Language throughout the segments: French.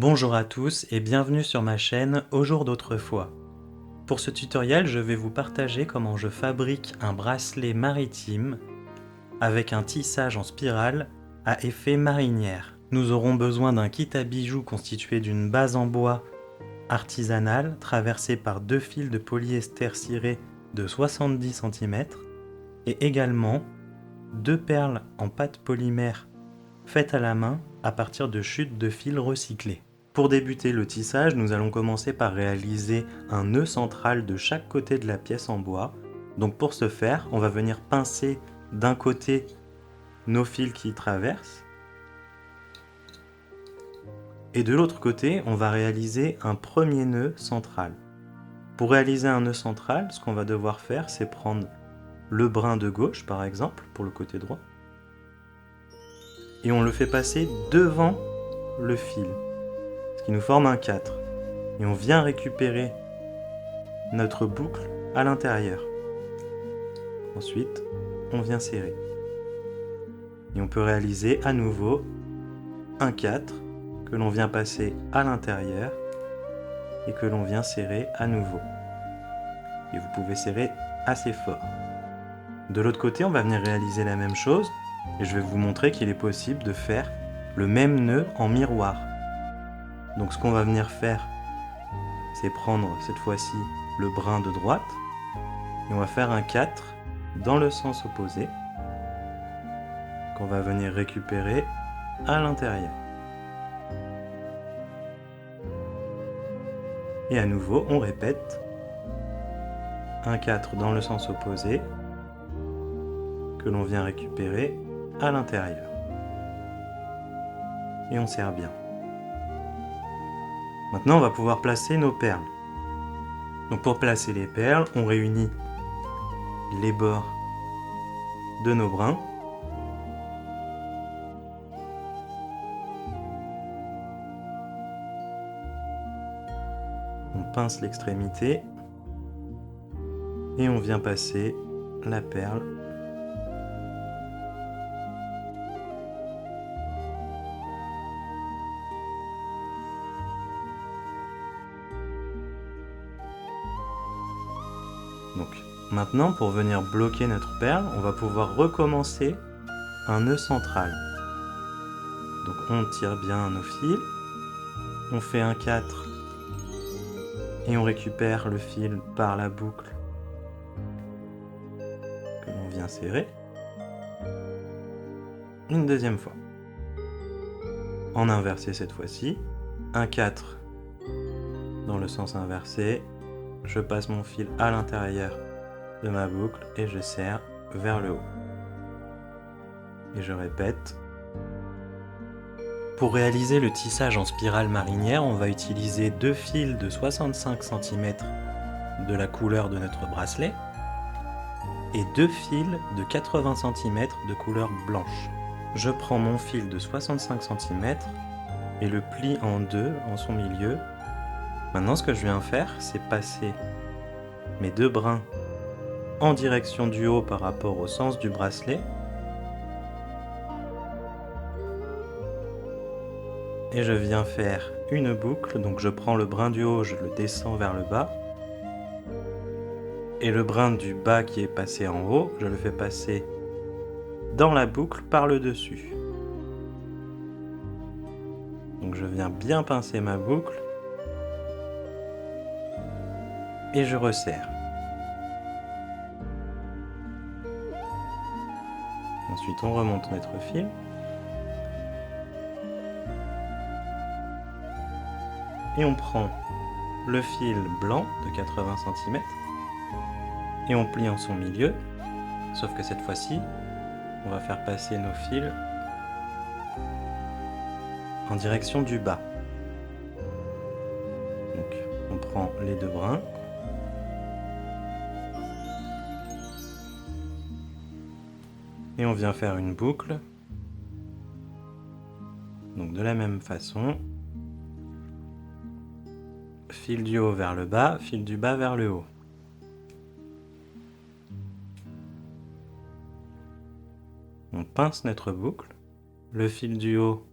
Bonjour à tous et bienvenue sur ma chaîne Au jour d'autrefois. Pour ce tutoriel, je vais vous partager comment je fabrique un bracelet maritime avec un tissage en spirale à effet marinière. Nous aurons besoin d'un kit à bijoux constitué d'une base en bois artisanale traversée par deux fils de polyester ciré de 70 cm et également deux perles en pâte polymère faites à la main à partir de chutes de fils recyclés. Pour débuter le tissage, nous allons commencer par réaliser un nœud central de chaque côté de la pièce en bois. Donc pour ce faire, on va venir pincer d'un côté nos fils qui traversent et de l'autre côté, on va réaliser un premier nœud central. Pour réaliser un nœud central, ce qu'on va devoir faire, c'est prendre le brin de gauche par exemple, pour le côté droit, et on le fait passer devant le fil, ce qui nous forme un 4. Et on vient récupérer notre boucle à l'intérieur. Ensuite, on vient serrer. Et on peut réaliser à nouveau un 4 que l'on vient passer à l'intérieur et que l'on vient serrer à nouveau. Et vous pouvez serrer assez fort. De l'autre côté, on va venir réaliser la même chose et je vais vous montrer qu'il est possible de faire le même nœud en miroir. Donc ce qu'on va venir faire, c'est prendre cette fois-ci le brin de droite et on va faire un 4 dans le sens opposé qu'on va venir récupérer à l'intérieur. Et à nouveau, on répète un 4 dans le sens opposé que l'on vient récupérer à l'intérieur. Et on serre bien. Maintenant, on va pouvoir placer nos perles. Donc pour placer les perles, on réunit les bords de nos brins. On pince l'extrémité et on vient passer la perle Donc maintenant, pour venir bloquer notre perle, on va pouvoir recommencer un nœud central. Donc on tire bien nos fils, on fait un 4 et on récupère le fil par la boucle que l'on vient serrer. Une deuxième fois. En inversé cette fois-ci, un 4 dans le sens inversé, je passe mon fil à l'intérieur de ma boucle et je serre vers le haut. Et je répète. Pour réaliser le tissage en spirale marinière, on va utiliser deux fils de 65 cm de la couleur de notre bracelet et deux fils de 80 cm de couleur blanche. Je prends mon fil de 65 cm et le plie en deux en son milieu. Maintenant, ce que je viens faire, c'est passer mes deux brins en direction du haut par rapport au sens du bracelet. Et je viens faire une boucle, donc je prends le brin du haut, je le descends vers le bas. Et le brin du bas qui est passé en haut, je le fais passer dans la boucle par le dessus. Donc je viens bien pincer ma boucle. Et je resserre. Ensuite on remonte notre fil. Et on prend le fil blanc de 80 cm et on plie en son milieu, sauf que cette fois-ci, on va faire passer nos fils en direction du bas. Donc on prend les deux brins et on vient faire une boucle. Donc de la même façon, fil du haut vers le bas, fil du bas vers le haut. On pince notre boucle, le fil du haut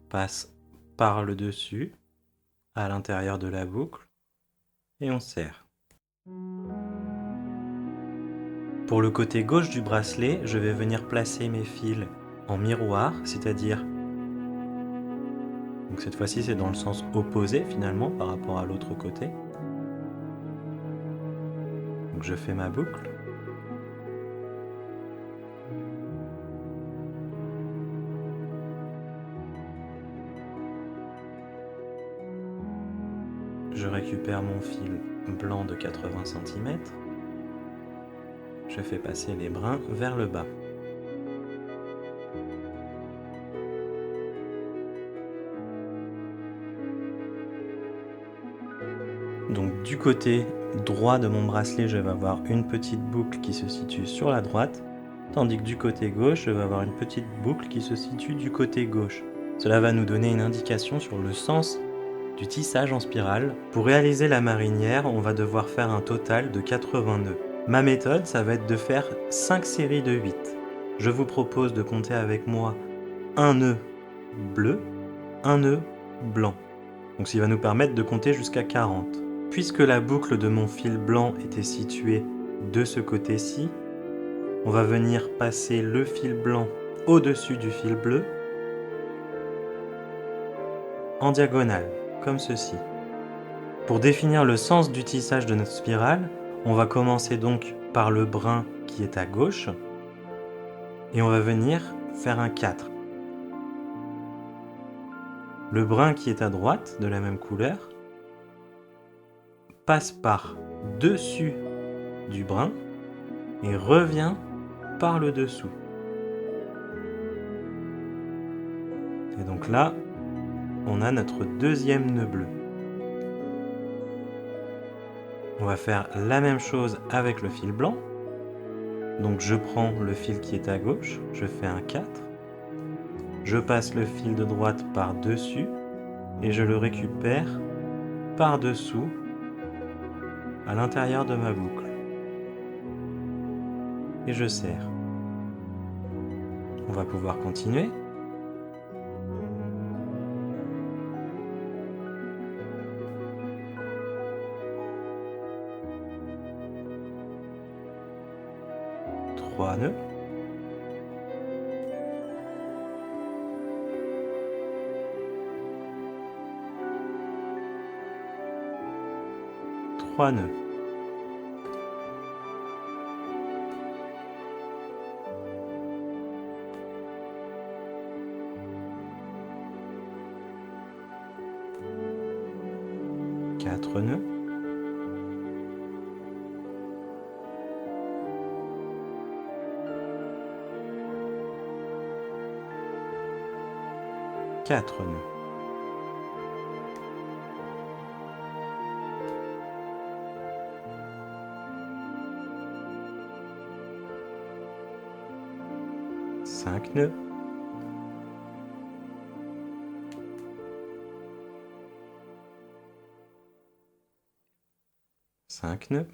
passe par le dessus, à l'intérieur de la boucle, et on serre. Pour le côté gauche du bracelet, je vais venir placer mes fils en miroir, c'est-à-dire, donc cette fois-ci c'est dans le sens opposé finalement par rapport à l'autre côté. Donc je fais ma boucle. Je récupère mon fil blanc de 80 cm. Je fais passer les brins vers le bas. Donc du côté droit de mon bracelet, je vais avoir une petite boucle qui se situe sur la droite, tandis que du côté gauche, je vais avoir une petite boucle qui se situe du côté gauche. Cela va nous donner une indication sur le sens du tissage en spirale. Pour réaliser la marinière, on va devoir faire un total de 80 nœuds. Ma méthode, ça va être de faire 5 séries de 8. Je vous propose de compter avec moi un nœud bleu, un nœud blanc. Donc ça va nous permettre de compter jusqu'à 40. Puisque la boucle de mon fil blanc était située de ce côté-ci, on va venir passer le fil blanc au-dessus du fil bleu en diagonale, comme ceci. Pour définir le sens du tissage de notre spirale, on va commencer donc par le brin qui est à gauche et on va venir faire un 4. Le brin qui est à droite, de la même couleur, passe par dessus du brin et revient par le dessous. Et donc là, on a notre deuxième nœud bleu. On va faire la même chose avec le fil blanc. Donc je prends le fil qui est à gauche, je fais un 4. Je passe le fil de droite par-dessus et je le récupère par-dessous à l'intérieur de ma boucle. Et je serre. On va pouvoir continuer. Trois nœuds. Trois nœuds. Quatre nœuds. Quatre nœuds. Cinq nœuds. Cinq nœuds.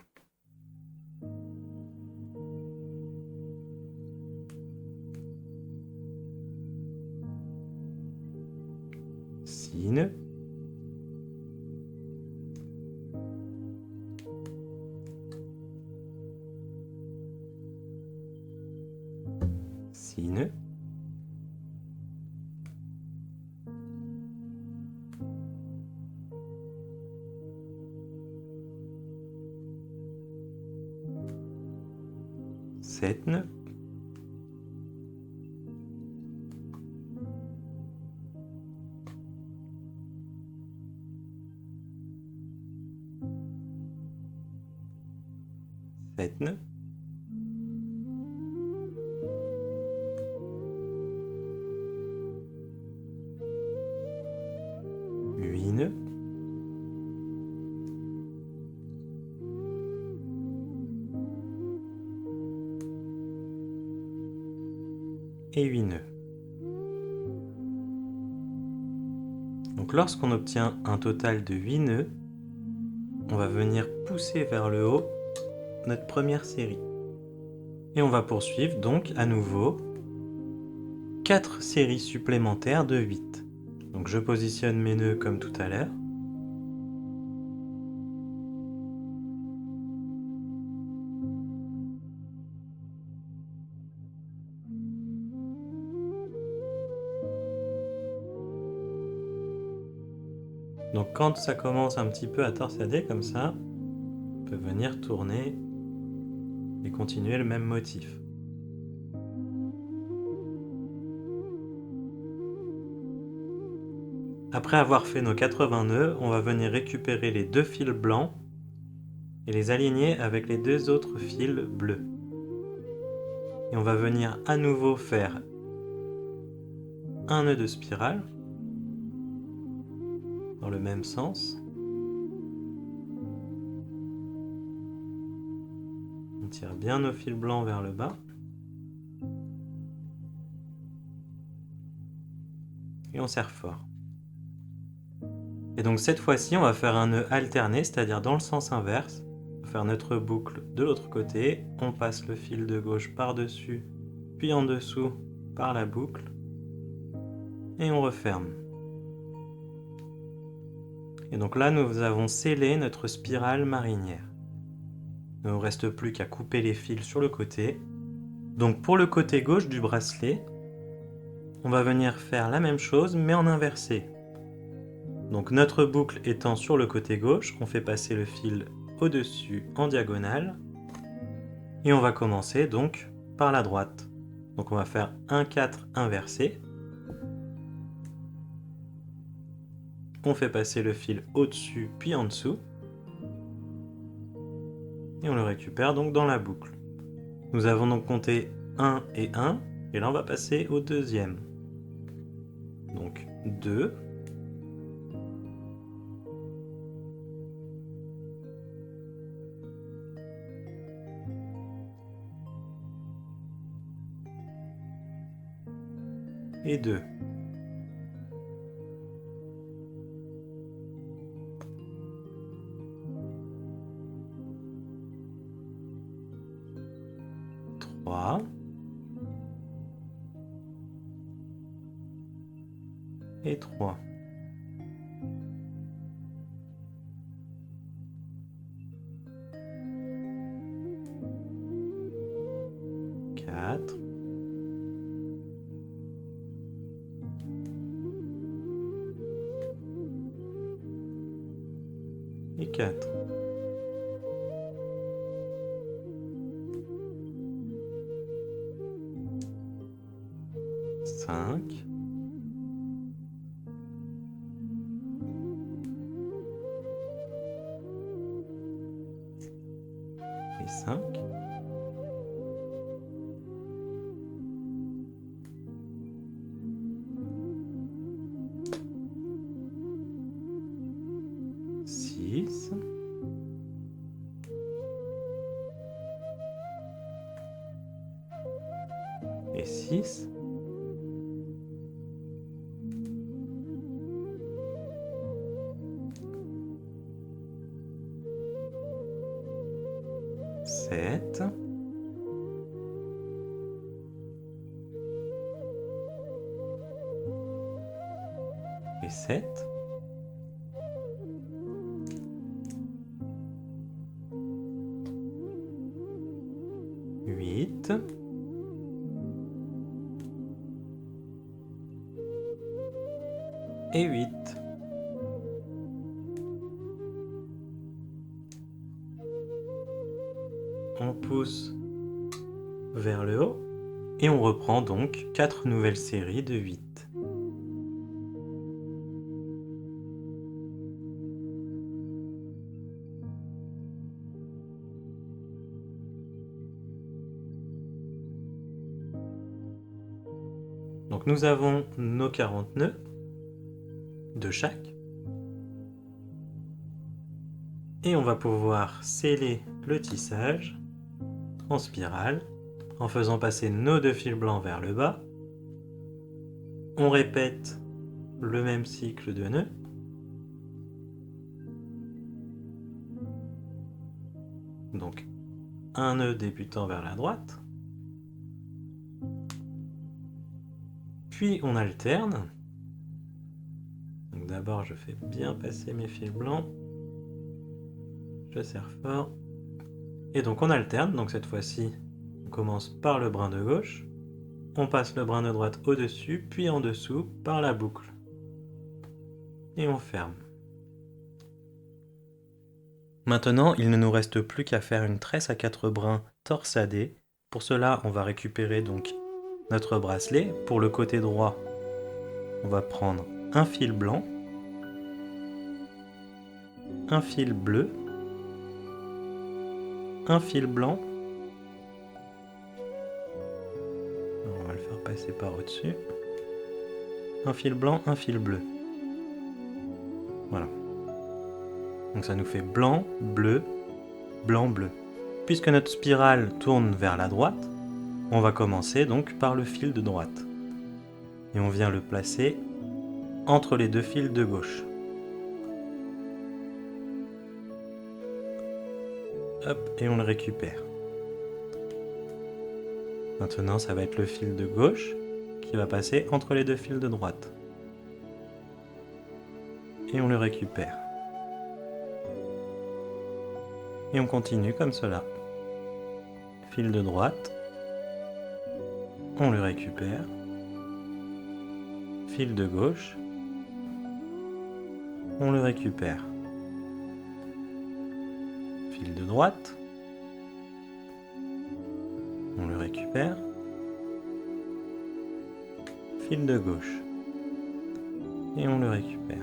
Six nœuds. Six nœuds. Sept nœuds. Sept nœuds. Huit nœuds. Et 8 nœuds. Donc lorsqu'on obtient un total de 8 nœuds, on va venir pousser vers le haut notre première série. Et on va poursuivre donc à nouveau 4 séries supplémentaires de 8. Donc je positionne mes nœuds comme tout à l'heure. Donc quand ça commence un petit peu à torsader comme ça, on peut venir tourner et continuer le même motif. Après avoir fait nos 80 nœuds, on va venir récupérer les 2 fils blancs et les aligner avec les 2 autres fils bleus. Et on va venir à nouveau faire un nœud de spirale dans le même sens. On tire bien nos fils blancs vers le bas. Et on serre fort. Et donc cette fois-ci, on va faire un nœud alterné, c'est-à-dire dans le sens inverse. On va faire notre boucle de l'autre côté. On passe le fil de gauche par-dessus, puis en dessous par la boucle. Et on referme. Et donc là, nous avons scellé notre spirale marinière. Il ne nous reste plus qu'à couper les fils sur le côté. Donc pour le côté gauche du bracelet, on va venir faire la même chose mais en inversé. Donc notre boucle étant sur le côté gauche, on fait passer le fil au-dessus en diagonale. Et on va commencer donc par la droite. Donc on va faire un 4 inversé. On fait passer le fil au-dessus puis en dessous. Et on le récupère donc dans la boucle. Nous avons donc compté 1 et 1. Et là on va passer au deuxième. Donc 2. Et 2. Trois. Et 3. Quatre. Et 4. Cinq. Et 5. Six. Et 6. Sept. Et 7. Huit. Et 8. On pousse vers le haut et on reprend donc 4 nouvelles séries de 8. Donc nous avons nos 40 nœuds de chaque. Et on va pouvoir sceller le tissage en spirale en faisant passer nos 2 fils blancs vers le bas. On répète le même cycle de nœuds. Donc un nœud débutant vers la droite. Puis on alterne. d'abord je fais bien passer mes fils blancs. Je serre fort. Et donc on alterne, donc cette fois-ci on commence par le brin de gauche, on passe le brin de droite au-dessus, puis en dessous par la boucle. Et on ferme. Maintenant, il ne nous reste plus qu'à faire une tresse à 4 brins torsadés. Pour cela, on va récupérer donc notre bracelet. Pour le côté droit, on va prendre un fil blanc, un fil bleu, un fil blanc. On va le faire passer par au-dessus. Un fil blanc, un fil bleu. Voilà. Donc ça nous fait blanc, bleu, blanc, bleu. Puisque notre spirale tourne vers la droite, on va commencer donc par le fil de droite. Et on vient le placer entre les deux fils de gauche. Hop, et on le récupère. Maintenant, ça va être le fil de gauche qui va passer entre les deux fils de droite. Et on le récupère. Et on continue comme cela. Fil de droite, on le récupère. Fil de gauche, on le récupère. Fil de droite, on le récupère. Fil de gauche, et on le récupère.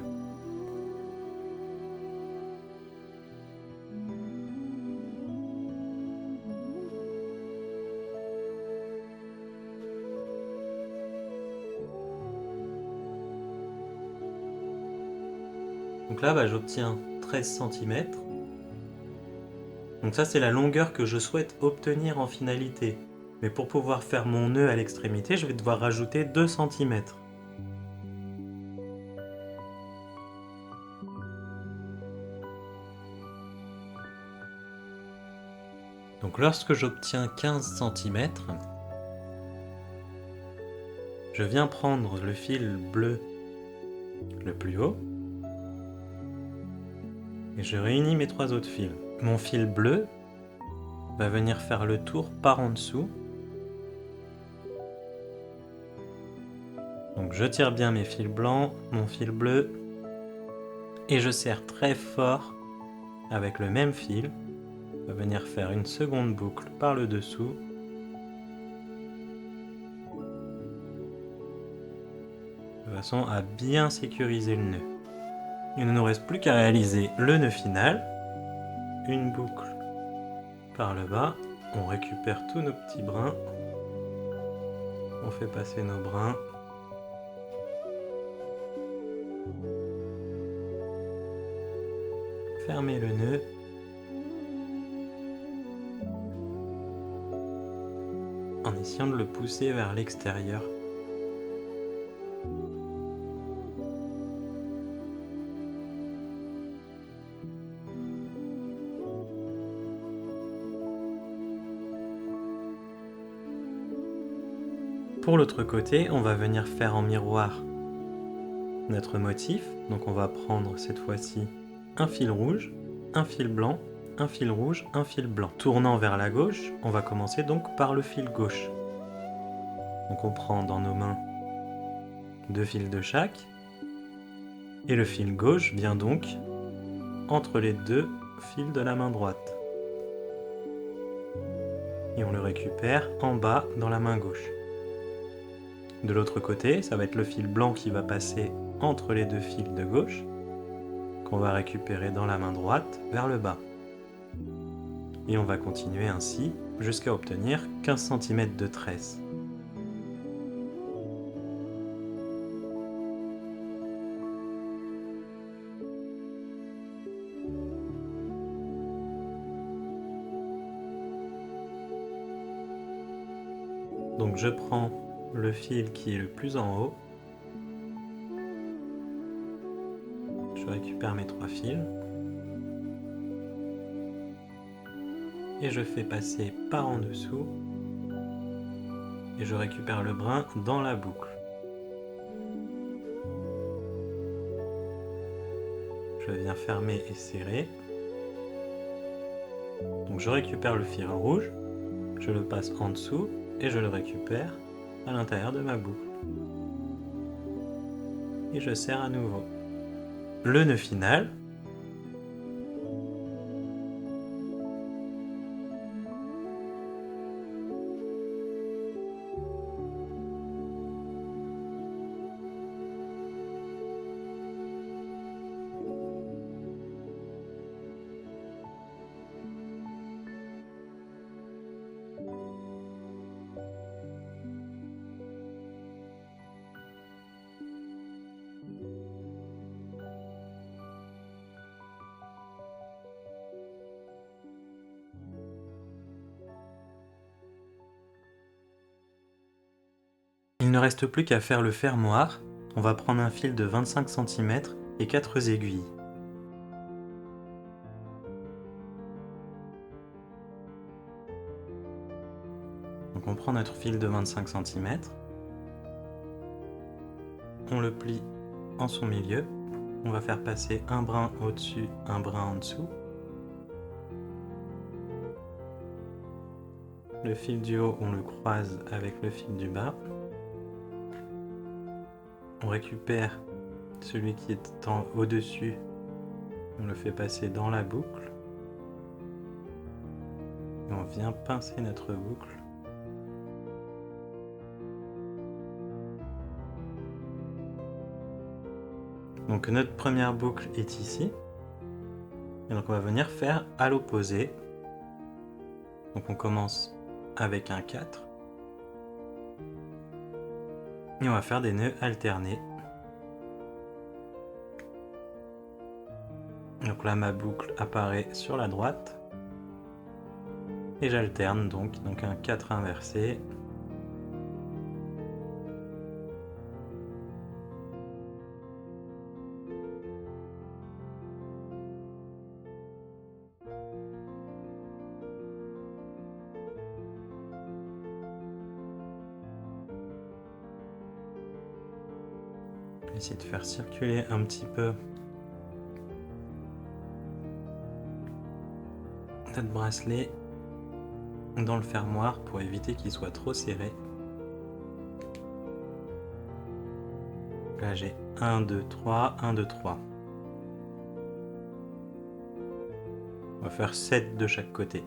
Donc là, j'obtiens 13 cm. Donc ça, c'est la longueur que je souhaite obtenir en finalité. Mais pour pouvoir faire mon nœud à l'extrémité, je vais devoir rajouter 2 cm. Donc lorsque j'obtiens 15 cm, je viens prendre le fil bleu le plus haut et je réunis mes 3 autres fils. Mon fil bleu va venir faire le tour par en dessous. Donc je tire bien mes fils blancs, mon fil bleu, et je serre très fort avec le même fil. On va venir faire une seconde boucle par le dessous. De façon à bien sécuriser le nœud. Il ne nous reste plus qu'à réaliser le nœud final. Une boucle par le bas. On récupère tous nos petits brins. On fait passer nos brins. Fermez le nœud. En essayant de le pousser vers l'extérieur. Pour l'autre côté, on va venir faire en miroir notre motif. Donc on va prendre cette fois-ci un fil rouge, un fil blanc, un fil rouge, un fil blanc. Tournant vers la gauche, on va commencer donc par le fil gauche. Donc on prend dans nos mains 2 fils de chaque. Et le fil gauche vient donc entre les 2 fils de la main droite. Et on le récupère en bas dans la main gauche. De l'autre côté, ça va être le fil blanc qui va passer entre les 2 fils de gauche, qu'on va récupérer dans la main droite vers le bas. Et on va continuer ainsi jusqu'à obtenir 15 cm de tresse. Donc je prends le fil qui est le plus en haut. Je récupère mes 3 fils. Et je fais passer par en dessous. Et je récupère le brin dans la boucle. Je viens fermer et serrer. Donc je récupère le fil rouge, je le passe en dessous et je le récupère à l'intérieur de ma boucle. Et je serre à nouveau. Le nœud final. Il ne reste plus qu'à faire le fermoir. On va prendre un fil de 25 cm et 4 aiguilles. Donc on prend notre fil de 25 cm, on le plie en son milieu, on va faire passer un brin au-dessus, un brin en dessous. Le fil du haut, on le croise avec le fil du bas. On récupère celui qui est au-dessus, on le fait passer dans la boucle. Et on vient pincer notre boucle. Donc notre première boucle est ici. Et donc on va venir faire à l'opposé. Donc on commence avec un 4. Et on va faire des nœuds alternés. Donc là ma boucle apparaît sur la droite. Et j'alterne donc un 4 inversé. Essayer de faire circuler un petit peu notre bracelet dans le fermoir pour éviter qu'il soit trop serré. Là j'ai 1, 2, 3, 1, 2, 3. On va faire 7 de chaque côté.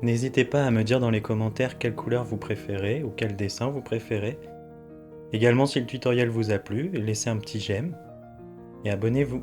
N'hésitez pas à me dire dans les commentaires quelle couleur vous préférez ou quel dessin vous préférez. Également si le tutoriel vous a plu, laissez un petit j'aime et abonnez-vous.